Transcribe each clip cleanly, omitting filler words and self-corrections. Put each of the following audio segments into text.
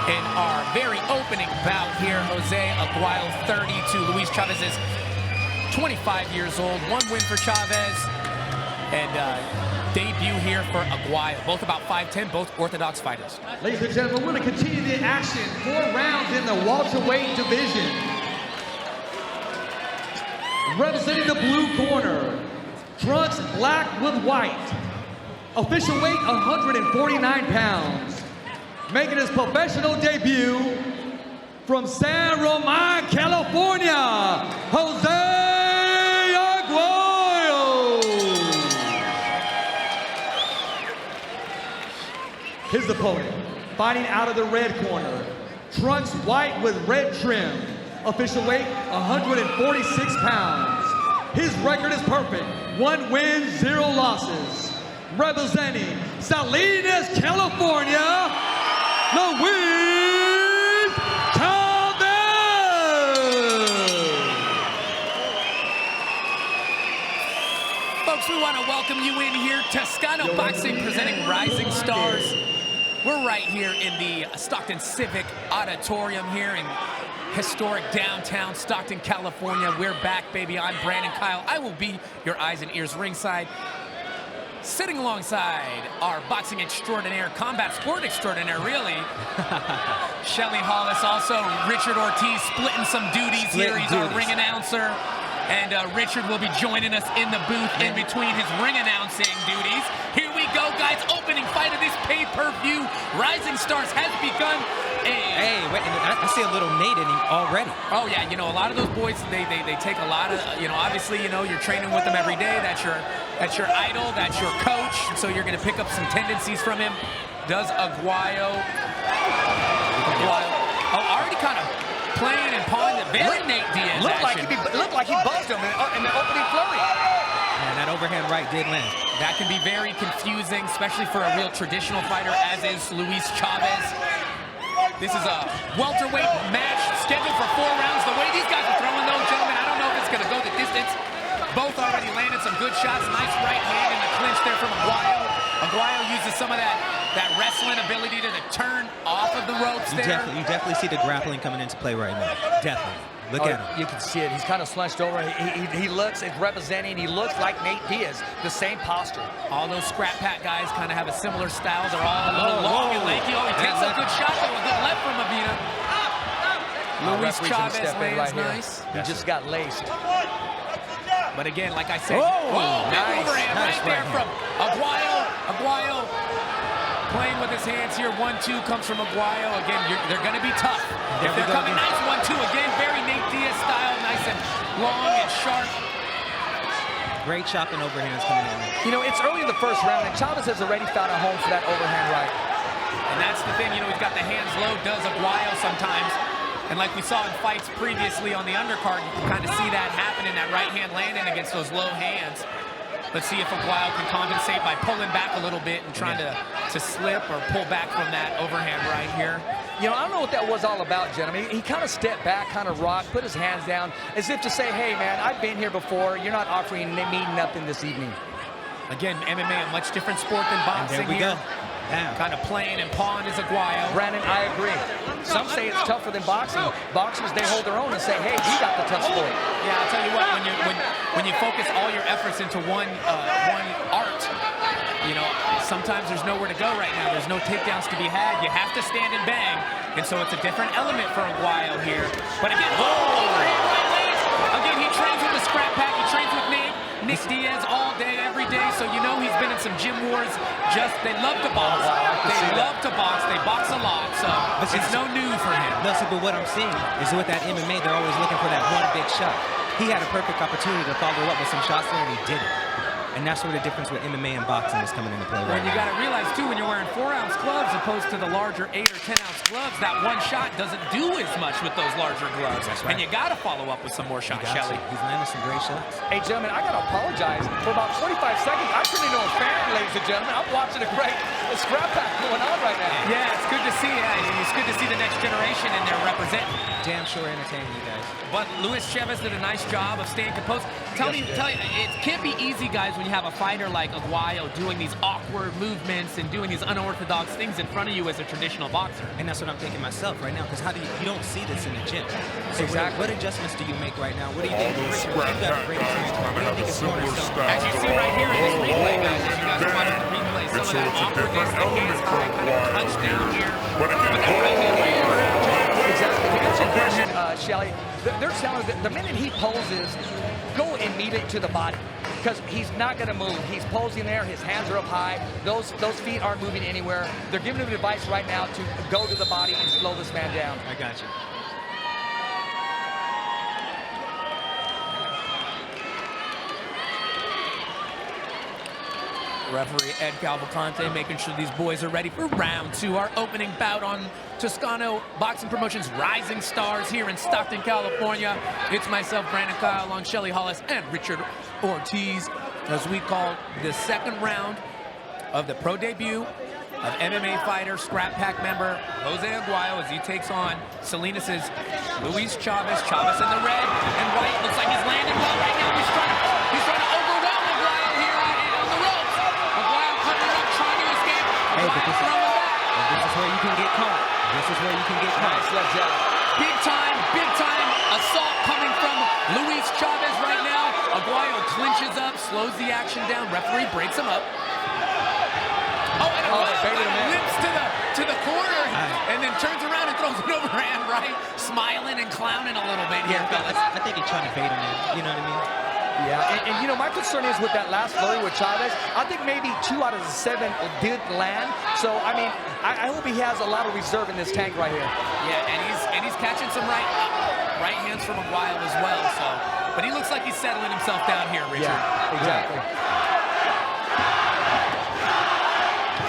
in our very opening bout here. Jose Aguayo, 32. Luis Chavez is 25 years old. One win for Chavez. And debut here for Aguayo. Both about 5'10", both orthodox fighters. Ladies and gentlemen, we're going to continue the action. 4 rounds in the welterweight division. Representing the blue corner, trunks black with white. Official weight 149 pounds. Making his professional debut from San Ramon, California, Jose Aguayo. His opponent, fighting out of the red corner, trunks white with red trim. Official weight 146 pounds. His record is perfect. 1 win, 0 losses. Representing Salinas, California, Luis Chavez. Folks, we want to welcome you in here. Toscano Boxing presenting Rising Stars. We're right here in the Stockton Civic Auditorium here in historic downtown Stockton, California. We're back, baby. I'm Brandon Kyle. I will be your eyes and ears ringside. Sitting alongside our boxing extraordinaire, combat sport extraordinaire, really. Shelly Hollis, also Richard Ortiz splitting some duties here. He's our ring announcer. And Richard will be joining us in the booth in between his ring announcing duties. Here we go, guys. Opening fight of this pay-per-view. Rising Stars has begun. Hey, wait, I see a little Nate in him already. Oh, yeah, you know, a lot of those boys, they take a lot of, you know, obviously, you know, you're training with them every day. That's your idol, that's your coach. So you're going to pick up some tendencies from him. Does Aguayo. Already kind of playing and pawing the very Nate Diaz looked like he buzzed him in the opening flurry. And that overhand right did land. That can be very confusing, especially for a real traditional fighter, as is Luis Chavez. This is a welterweight match scheduled for 4 rounds. The way these guys are throwing those, gentlemen, I don't know if it's going to go the distance. Both already landed some good shots. Nice right hand in the clinch there from Aguayo. Aguayo uses some of that wrestling ability to turn off of the ropes there. You definitely see the grappling coming into play right now. Definitely. Look at him. You can see it. He's kind of slunched over. He looks, it's representing, he looks like Nate Diaz, the same posture. All those scrap pack guys kind of have a similar style. They're all a little long and lanky. Oh, he takes a good shot, though. A good left from Avina. Luis Chavez lands nice. He just got laced. But again, like I said, nice. Overhand right there from Aguayo. Aguayo playing with his hands here. 1-2 comes from Aguayo. Again, they're going to be tough. If they're coming nice, 1-2 again, very Nate Diaz style, nice and long and sharp. Great chopping overhands coming in. You know, it's early in the first round, and Chavez has already found a home for that overhand right. And that's the thing, you know, he's got the hands low, does Aguayo sometimes. And like we saw in fights previously on the undercard, you can kind of see that happening, that right hand landing against those low hands. Let's see if Aguayo can compensate by pulling back a little bit and trying to slip or pull back from that overhand right here. You know, I don't know what that was all about, gentlemen. He kind of stepped back, kind of rocked, put his hands down, as if to say, hey, man, I've been here before. You're not offering me nothing this evening. Again, MMA, a much different sport than boxing. And there we go. Kind of playing and pawing is Aguayo. Brandon, I agree. Some say it's tougher than boxing. Boxers, they hold their own and say, hey, we got the tough sport. Yeah, I'll tell you what, when you focus all your efforts into one art, you know, sometimes there's nowhere to go right now. There's no takedowns to be had. You have to stand and bang. And so it's a different element for Aguayo here. But again, overhand right legs. Again, he trains with the scrap pack. He trains with Nick Diaz all day, every day. So you know he's been in some gym wars. They love to box. They love to box. They box a lot. So it's no new for him. No, see, but what I'm seeing is with that MMA, they're always looking for that one big shot. He had a perfect opportunity to follow up with some shots there, and he did it. And that's where the difference with MMA and boxing is coming into play right now. And you got to realize, too, when you're wearing 4-ounce gloves opposed to the larger 8 or 10-ounce gloves, that one shot doesn't do as much with those larger gloves. That's right. And you got to follow up with some more shots, Shelly. He's landing some great shots. Hey, gentlemen, I got to apologize. For about 45 seconds, I couldn't know a fan, ladies and gentlemen. I'm watching a great scrap pack going on right now. Yeah, it's good to see. It's good to see the next generation in there representing. Damn sure entertaining you guys. But Luis Chavez did a nice job of staying composed. Tell me, it can't be easy, guys, when you have a fighter like Aguayo doing these awkward movements and doing these unorthodox things in front of you as a traditional boxer. And that's what I'm thinking myself right now, because how do you don't see this in the gym. So Exactly. what adjustments do you make right now? What do you think? You've got a great experience. What do you think is cornerstone? As you see right here in this replay, guys, as you guys are watching the replay, some of that awkwardness, the hands high, kind of touchdown here. But that right hand right here. Exactly. To answer your question, Shelly, they're telling that the minute he poses, go immediately to the body, because he's not going to move. He's posing there. His hands are up high. Those feet aren't moving anywhere. They're giving him advice right now to go to the body and slow this man down. I got you. Referee Ed Cavalcante making sure these boys are ready for round 2. Our opening bout on Toscano Boxing Promotions Rising Stars here in Stockton, California. It's myself, Brandon Kyle, along Shelly Hollis and Richard Ortiz, as we call the second round of the pro debut of MMA fighter, Scrap Pack member Jose Aguayo, as he takes on Salinas' Luis Chavez. Chavez in the red and white. Looks like he's landing well right now. He's trying to overwhelm Aguayo here on the ropes. Aguayo coming up, trying to escape. Hey, but this throwing back. is where you can get caught. This is where you can get caught. Nice left jab. Big time assault coming from Luis Chavez right now. Aguayo clinches up, slows the action down. Referee breaks him up. Oh, and Aguayo lips to the corner and then turns around and throws an overhand right, smiling and clowning a little bit here, fellas. I think he's trying to bait him in. You know what I mean? Yeah, and you know, my concern is with that last flurry with Chavez, I think maybe 2 out of the 7 did land. So, I mean, I hope he has a lot of reserve in this tank right here. Yeah, and he's catching some right hands from Aguayo as well. So, but he looks like he's settling himself down here, Richard. Yeah, exactly.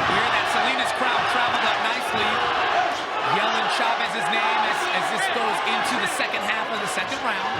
We hear that Salinas crowd traveled up nicely, yelling Chavez's name as this goes into the second half of the second round.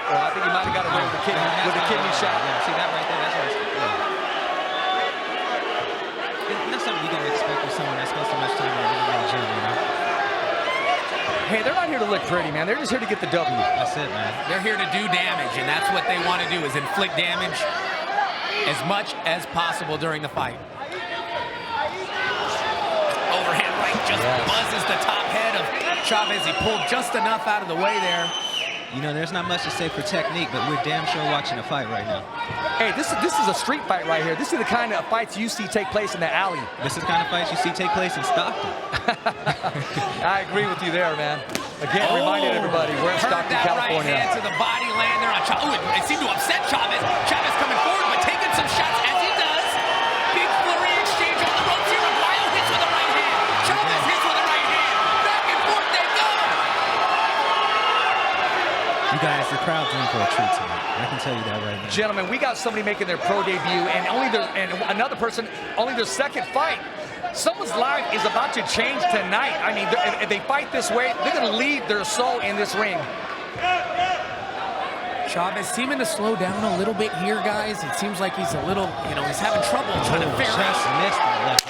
Well, I think he might have got away with the kidney shot. Yeah, see that right there? That's what that's something you gotta expect with someone that spends so much time in the gym, you know? Hey, they're not here to look pretty, man. They're just here to get the W. That's it, man. They're here to do damage, and that's what they want to do, is inflict damage as much as possible during the fight. Overhand right just buzzes the top head of Chavez. He pulled just enough out of the way there. You know, there's not much to say for technique, but we're damn sure watching a fight right now. Hey, this is a street fight right here. This is the kind of fights you see take place in the alley. This is the kind of fights you see take place in Stockton. I agree with you there, man. Again, reminding everybody, we're in Stockton, that California. Right hand to the body, land there on Chavez. Oh, it seemed to upset Chavez. Chavez coming forward, but taking some shots as he does. Big flurry exchange on the ropes here. Aguayo hits with the right hand. Chavez hits with the right hand. Back and forth they go. You guys, the crowd's in for a treat tonight. I can tell you that right now. Gentlemen, we got somebody making their pro debut, and another person, only their second fight. Someone's life is about to change tonight. I mean, if they fight this way, they're going to leave their soul in this ring. Chavez seeming to slow down a little bit here, guys. It seems like he's a little, he's having trouble trying to figure out.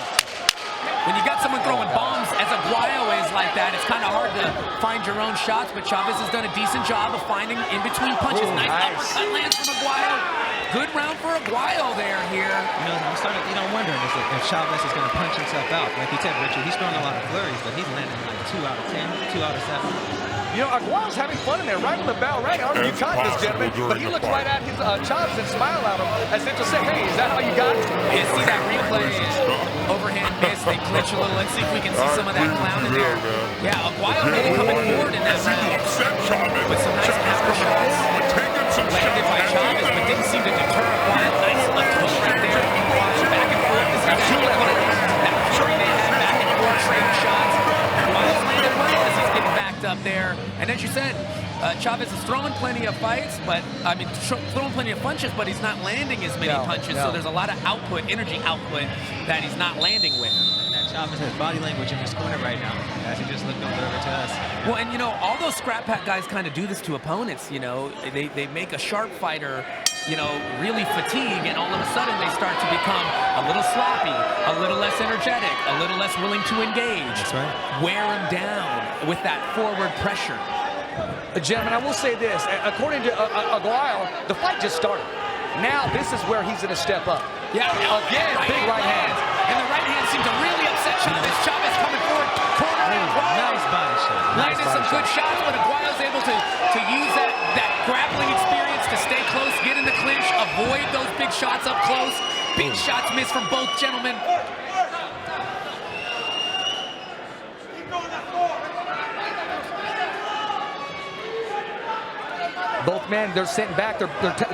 When you got someone throwing bombs as Aguayo is like that, it's kind of hard to find your own shots, but Chavez has done a decent job of finding in between punches. Ooh, nice nice uppercut lands from Aguayo. Good round for Aguayo there here. You know, I'm starting, wondering if Chavez is going to punch himself out. Like you said, Richard, he's throwing a lot of flurries, but he's landing like 2 out of 10, 2 out of 7. You know, Aguayo's having fun in there, right on the bell, right on. You caught this, gentleman. But he looks right at his Chavez and smile at him as if to say, hey, is that how you got it? You see that replay, overhand miss, they clinch a little. Let's see if we can see some of that clown in there. Yeah, Aguayo really coming forward in that round with some nice counter shots. Landed by Chavez, but didn't seem to deter Aguayo. Nice left hook right there. Back and forth. This is two left hooks. That fury they had back and forth, trading shots. Aguayo's landed well as he's getting backed up there. And as you said, Chavez is throwing plenty of fights, but throwing plenty of punches, but he's not landing as many punches. So there's a lot of output, energy output that he's not landing with. And Chavez has body language in his corner right now, as he just looked over to us. Well, and all those scrap pack guys kind of do this to opponents. They make a sharp fighter, really fatigue, and all of a sudden they start to become a little sloppy, a little less energetic, a little less willing to engage. That's right. Wear them down with that forward pressure. Gentlemen, I will say this. According to Aguayo, the fight just started. Now this is where he's going to step up. Yeah, again, big right hands. And the right hand seemed to really upset Chavez. Chavez coming forward, corner. Nice body shot. Landed some good shots, but Aguayo's able to use that grappling experience to stay close, get in the clinch, avoid those big shots up close. Big shots missed from both gentlemen. Both men, they're sitting back. They're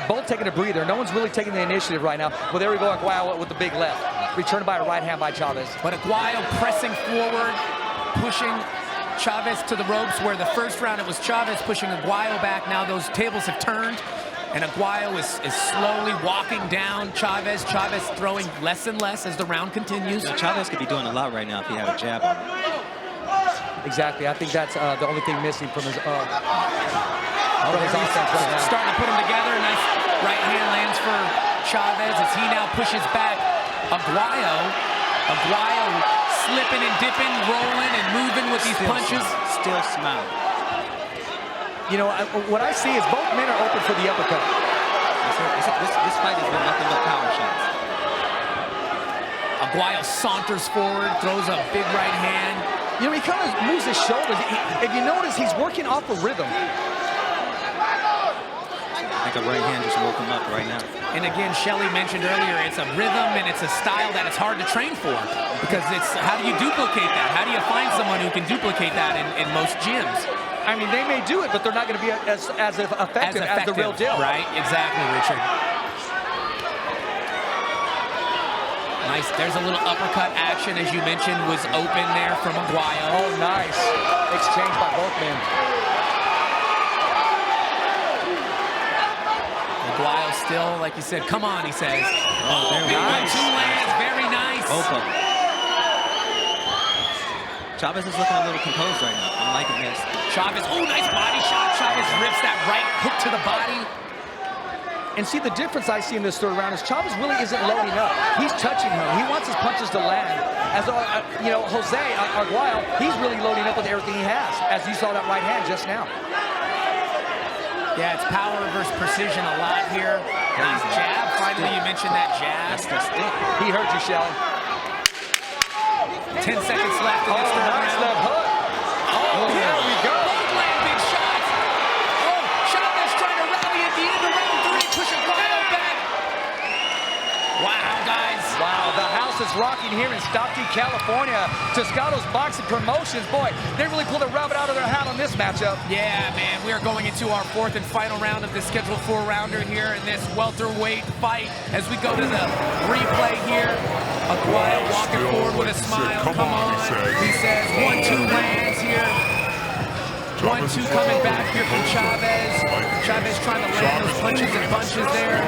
both taking a breather. No one's really taking the initiative right now. Well, there we go, Aguayo with the big left. Returned by a right hand by Chavez. But Aguayo pressing forward, pushing Chavez to the ropes, where the first round it was Chavez pushing Aguayo back. Now those tables have turned, and Aguayo is slowly walking down Chavez. Chavez throwing less and less as the round continues. Now, Chavez could be doing a lot right now if he had a jab on him. Exactly. I think that's the only thing missing from his offense right now. Starting to put them together. Nice right hand lands for Chavez as he now pushes back Aguayo. Aguayo slipping and dipping, rolling and moving with these punches. Still smiling. You know, what I see is both men are open for the uppercut. This fight has been nothing but power shots. Aguayo saunters forward, throws a big right hand. You know, he kind of moves his shoulders. If you notice, he's working off a rhythm. I think a right hand just woke him up right now. And again, Shelly mentioned earlier, it's a rhythm and it's a style that it's hard to train for, because it's, how do you duplicate that? How do you find someone who can duplicate that in most gyms? I mean, they may do it, but they're not going to be as effective as the real deal. Right, exactly, Richard. Nice, there's a little uppercut action, as you mentioned, was open there from Aguayo. Oh, nice. Exchange by both men. Aguayo still, like you said, come on, he says. Oh, big nice. 1-2 lands, very nice. Both of them. Chavez is looking a little composed right now. I'm liking this. Chavez, oh, nice body shot. Chavez rips that right hook to the body. And see, the difference I see in this third round is Chavez really isn't loading up. He's touching him. He wants his punches to land. As you know, Jose Aguayo, he's really loading up with everything he has, as you saw that right hand just now. Yeah, it's power versus precision a lot here. Nice jab. Finally, you mentioned that jab. That's the stick. He heard you, Shelly. 10 seconds left in this third nice round. left hook. Oh, there we go. Both land big shots. Oh, Chavez trying to rally at the end of round 3. Push Aguayo back. Wow, guys. Wow, the house is rocking here in Stockton, California. Toscano's Boxing Promotions. Boy, they really pulled a rabbit out of their hat on this matchup. Yeah, man, we are going into our 4th and final round of this scheduled 4-rounder here in this welterweight fight. As we go to the replay here, Aguayo walking forward with a smile. Come on, he says. 1-2 lands here. 1-2 coming back here from Chavez. Chavez trying to land those punches and bunches there.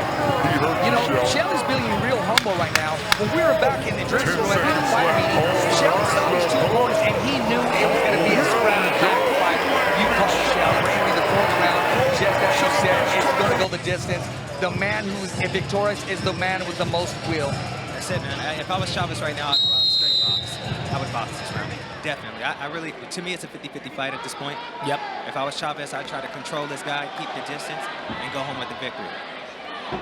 You know, Shelly's being real humble right now. When we were back in the dressing room at the fight meeting, Shelly saw these two opponents, and he knew it was going to be a scrap back fight. You call it, Shelly. We're going to be the 4th round. Just as you said, it's going to go the distance. The man who's victorious is the man with the most will. That's it, man. If I was Chavez right now, I'd go out straight box. I would box this round. Definitely. I really, to me, it's a 50-50 fight at this point. Yep. If I was Chavez, I'd try to control this guy, keep the distance, and go home with the victory.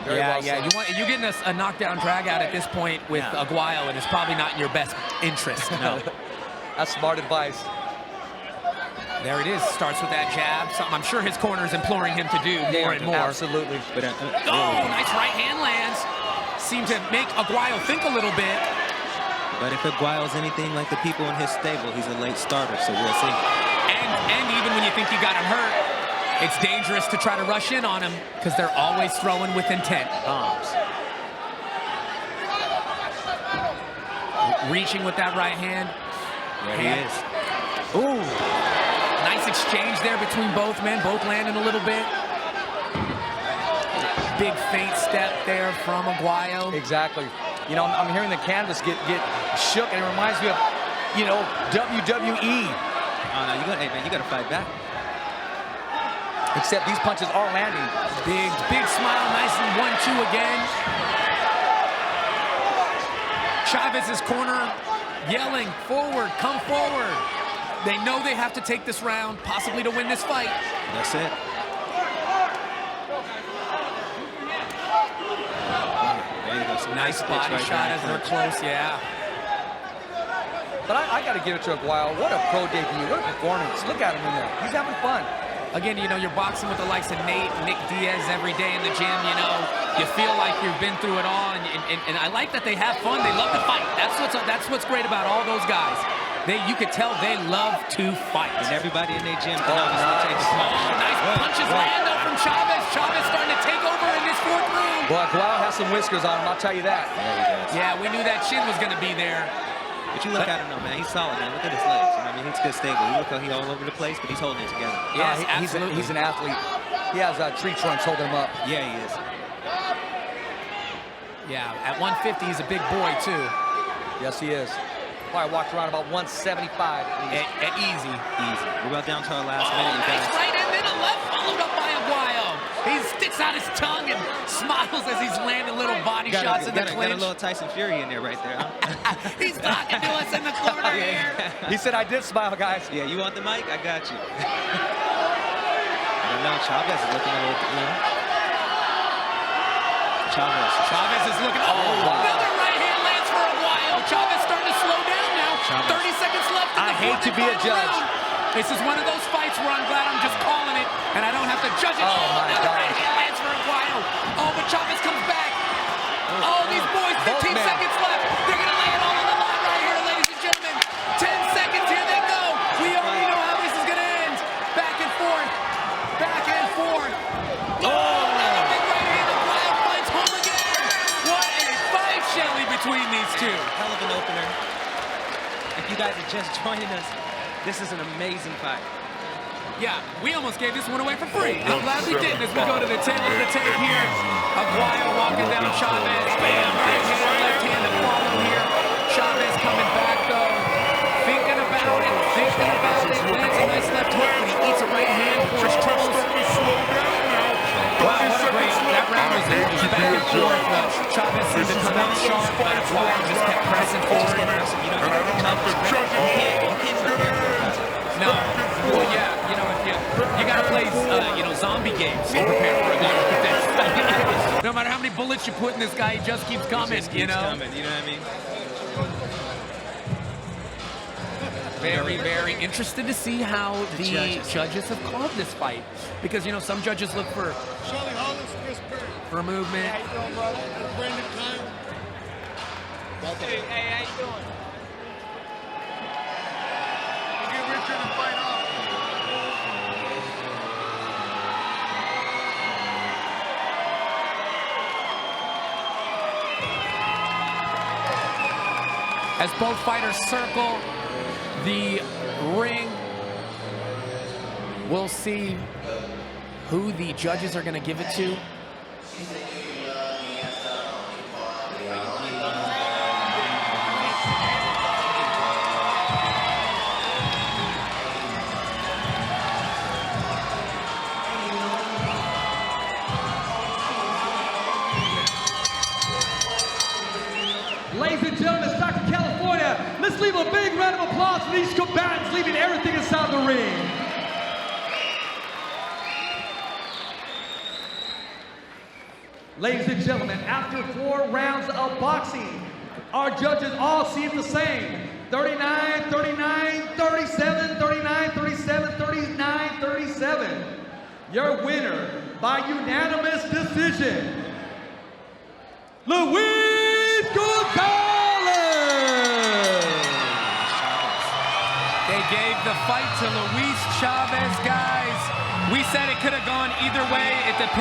You're getting a knockdown drag out at this point with Aguayo, and it's probably not in your best interest. No. That's smart advice. There it is. Starts with that jab. Something I'm sure his corner is imploring him to do more and more. Absolutely. But, oh, nice right hand lands. Seemed to make Aguayo think a little bit. But if Aguayo's anything like the people in his stable, he's a late starter, so we'll see. And even when you think you got him hurt, it's dangerous to try to rush in on him because they're always throwing with intent. Bombs. Reaching with that right hand. There he is. Ooh. Nice exchange there between both men. Both landing a little bit. Big feint step there from Aguayo. Exactly. You know, I'm hearing the canvas get shook, and it reminds me of, you know, WWE. Oh, no, you gotta fight back. Except these punches are landing. Big smile, nice and 1-2 again. Chavez's corner yelling, forward, come forward. They know they have to take this round, possibly to win this fight. That's it. There you go. Some Nice body right shot there. as they're close, yeah. But I got to give it to Aguayo. What a pro debut. What a performance. Look at him in there. He's having fun. Again, you know, you're boxing with the likes of Nate, Nick Diaz every day in the gym, you know. You feel like you've been through it all, and I like that they have fun. They love to fight. That's what's great about all those guys. You could tell they love to fight. And everybody in their gym can obviously take a punch. Nice punches land though from Chavez. Chavez starting to take over in this 4th round. Well, Aguayo has some whiskers on him, I'll tell you that. Yeah, he does. Yeah, we knew that chin was going to be there. But you look at him though, man. He's solid, man. Look at his legs. You know what I mean, he's good stable. You look how he's all over the place, but he's holding it together. Yes, absolutely. He's an athlete. He has tree trunks holding him up. Yeah, he is. Yeah, at 150, he's a big boy, too. Yes, he is. Probably walked around about 175. Easy. Easy. We're about down to our last minute, you Nice guys. right and then a left followed up by Aguayo. He sticks out his tongue and smiles as he's landing little body shots in the Got a clinch. little Tyson Fury in there right there, huh? He's talking to us in the corner here. He said, I did smile, guys. Yeah, you want the mic? I got you. I don't know. Chavez is looking a little, you know. Chavez is looking. Oh, wow. Another right hand lands for Aguayo. Chavez starting to slow down now. Chavez. 30 seconds left in the I hate to be a judge. round. This is one of those fights where I'm glad I'm just calling it, and I don't have to judge it. Oh, my another God. right hand lands for Aguayo. Oh, but Chavez comes back. Oh, these boys, 15 men. seconds left. They're going to lay it all on the line right here, ladies and gentlemen. 10 seconds, here they go. We already know how this is going to end. Back and forth. Back and forth. Oh, another big right hand. Aguayo finds home again. What a fight, Shelly, between these two. Hell of an opener. If you guys are just joining us, this is an amazing fight. Yeah, we almost gave this one away for free. I'm glad we didn't as we go to the tail of the tape here. Aguayo walking down Chavez. Bam, right hand, left hand to follow here. Chavez coming back, though. Thinking about it. Lands a nice left hook, and he eats a right hand for his troubles. Wow, what a great. That round was back and forth. Chavez seemed to come out sharp, but Aguayo just kept pressing forward. You know, you can't prepare for a fight. No. Well, yeah, you know, you gotta play, you know, zombie games to prepare for a game like this. No matter how many bullets you put in this guy, he just keeps coming, you know? Coming, you know what I mean? Very, very interested to see how the judges have called this fight. Because, you know, some judges look for movement. How you doing, brother? Brandon Kyle. Hey, how you doing? Get Richard to fight off. As both fighters circle the ring, we'll see who the judges are going to give it to. Ladies and gentlemen, Stockton, California, let's leave a big round of applause for these combatants leaving everything inside the ring. Ladies and gentlemen, after 4 rounds of boxing, our judges all see it the same. 39, 39, 37, 39, 37, 39, 37. Your winner by unanimous decision, Luis Gonzalez! They gave the fight to Luis Chavez, guys. We said it could have gone either way. It depends.